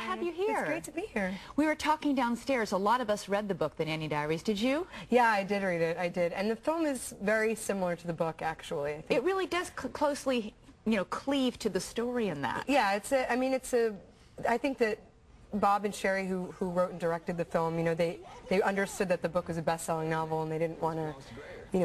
have you here. It's great to be here. We were talking downstairs. A lot of us read the book, The Nanny Diaries. Did you? Yeah, I did read it. I did. And the film is very similar to the book, actually. I think. It really does closely, cleave to the story in that. Yeah, I think that Bob and Sherry, who wrote and directed the film, they understood that the book was a best-selling novel, and they didn't want to,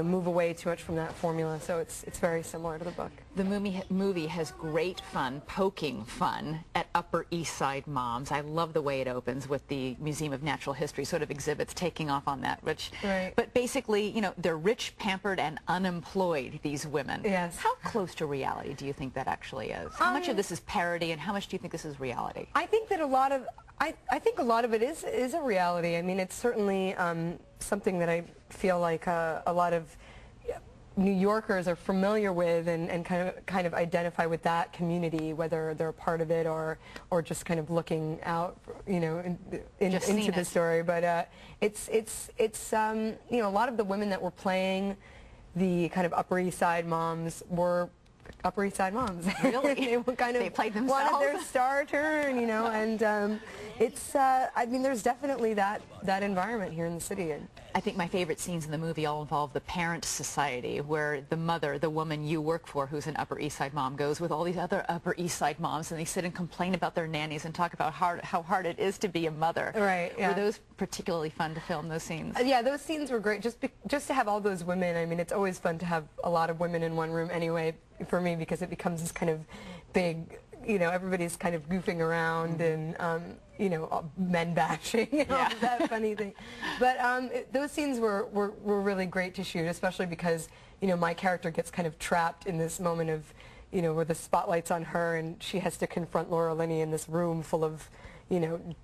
move away too much from that formula. So it's very similar to the book. The movie has great fun, poking fun at Upper East Side moms. I love the way it opens with the Museum of Natural History sort of exhibits taking off on that. Right. But basically, they're rich, pampered, and unemployed, these women. Yes. How close to reality do you think that actually is? How much of this is parody, and how much do you think this is reality? I think that I think a lot of it is a reality. I mean, it's certainly something that I feel like a lot of New Yorkers are familiar with and kind of identify with that community, whether they're a part of it or just kind of looking out, into the story. But it's a lot of the women that were playing the kind of Upper East Side moms were Upper East Side moms. Really? They were kind of they played themselves. wanted their star turn, and it's I mean, there's definitely that environment here in the city. I think my favorite scenes in the movie all involve the parent society, where the mother, the woman you work for, who's an Upper East Side mom, goes with all these other Upper East Side moms, and they sit and complain about their nannies and talk about how hard it is to be a mother. Right. Yeah. Were those particularly fun to film, those scenes? Yeah, those scenes were great. Just to have all those women. I mean, it's always fun to have a lot of women in one room anyway, for me, because it becomes this kind of big, everybody's kind of goofing around and, men bashing and all that funny thing. But those scenes were really great to shoot, especially because, my character gets kind of trapped in this moment of, where the spotlight's on her and she has to confront Laura Linney in this room full of,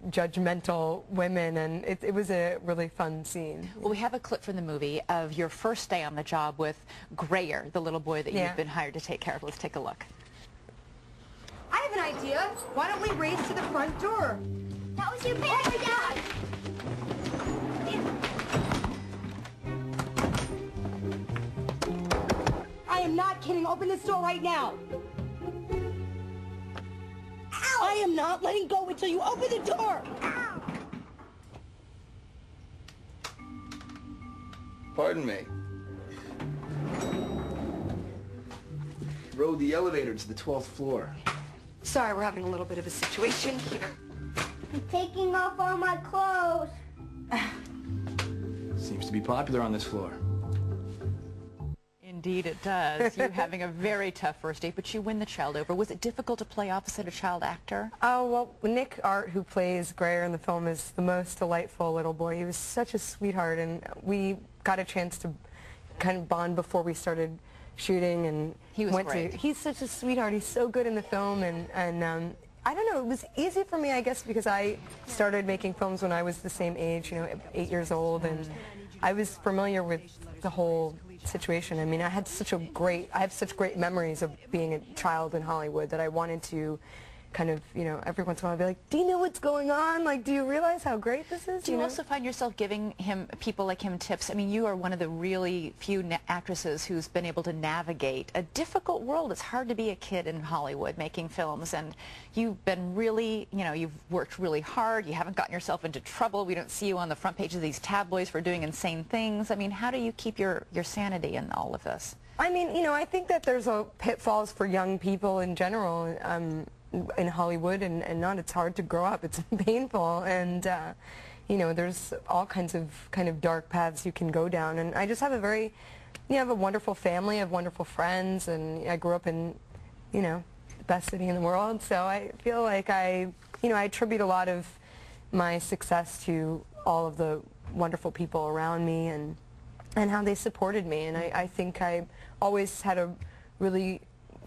judgmental women, and it was a really fun scene. Well, we have a clip from the movie of your first day on the job with Grayer, the little boy that you've been hired to take care of. Let's take a look. I have an idea. Why don't we race to the front door? That was your baby, Dad! I am not kidding. Open this door right now. Ow! I am not letting go until you open the door. Ow! Pardon me. Rode the elevator to the 12th floor. Sorry, we're having a little bit of a situation here. I'm taking off all my clothes. Seems to be popular on this floor. Indeed it does. You having a very tough first date, but you win the child over. Was it difficult to play opposite a child actor? Oh, well, Nick Art, who plays Grayer in the film, is the most delightful little boy. He was such a sweetheart, and we got a chance to kind of bond before we started shooting. And he was great. He's such a sweetheart. He's so good in the film, and I don't know, it was easy for me, I guess, because I started making films when I was the same age, 8 years old, and I was familiar with the whole situation. I mean, I have such great memories of being a child in Hollywood that I wanted to kind of, every once in a while be like, do you know what's going on? Like, do you realize how great this is? Do you also find yourself giving people like him tips? I mean, you are one of the really few actresses who's been able to navigate a difficult world. It's hard to be a kid in Hollywood making films, and you've been really, you've worked really hard. You haven't gotten yourself into trouble. We don't see you on the front page of these tabloids for doing insane things. I mean, how do you keep your sanity in all of this? I mean, I think that there's pitfalls for young people in general. In Hollywood and it's hard to grow up. It's painful, and there's all kinds of kind of dark paths you can go down. And I just have I have a wonderful family, I have wonderful friends, and I grew up in, the best city in the world. So I feel like I attribute a lot of my success to all of the wonderful people around me and how they supported me. And I think I always had a really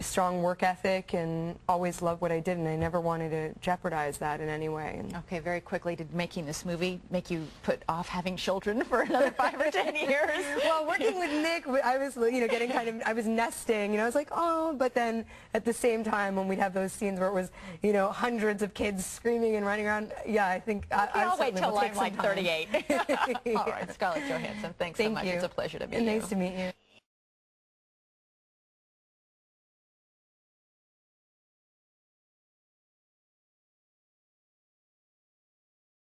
strong work ethic and always loved what I did, and I never wanted to jeopardize that in any way. Okay, very quickly, did making this movie make you put off having children for another 5 or 10 years? Well, working with Nick, I was, getting I was nesting, I was like, oh, but then at the same time when we'd have those scenes where it was, hundreds of kids screaming and running around, yeah, I think I'll wait till I'm like 38. All right, Scarlett Johansson, thanks so much. It's a pleasure to meet you. Nice to meet you.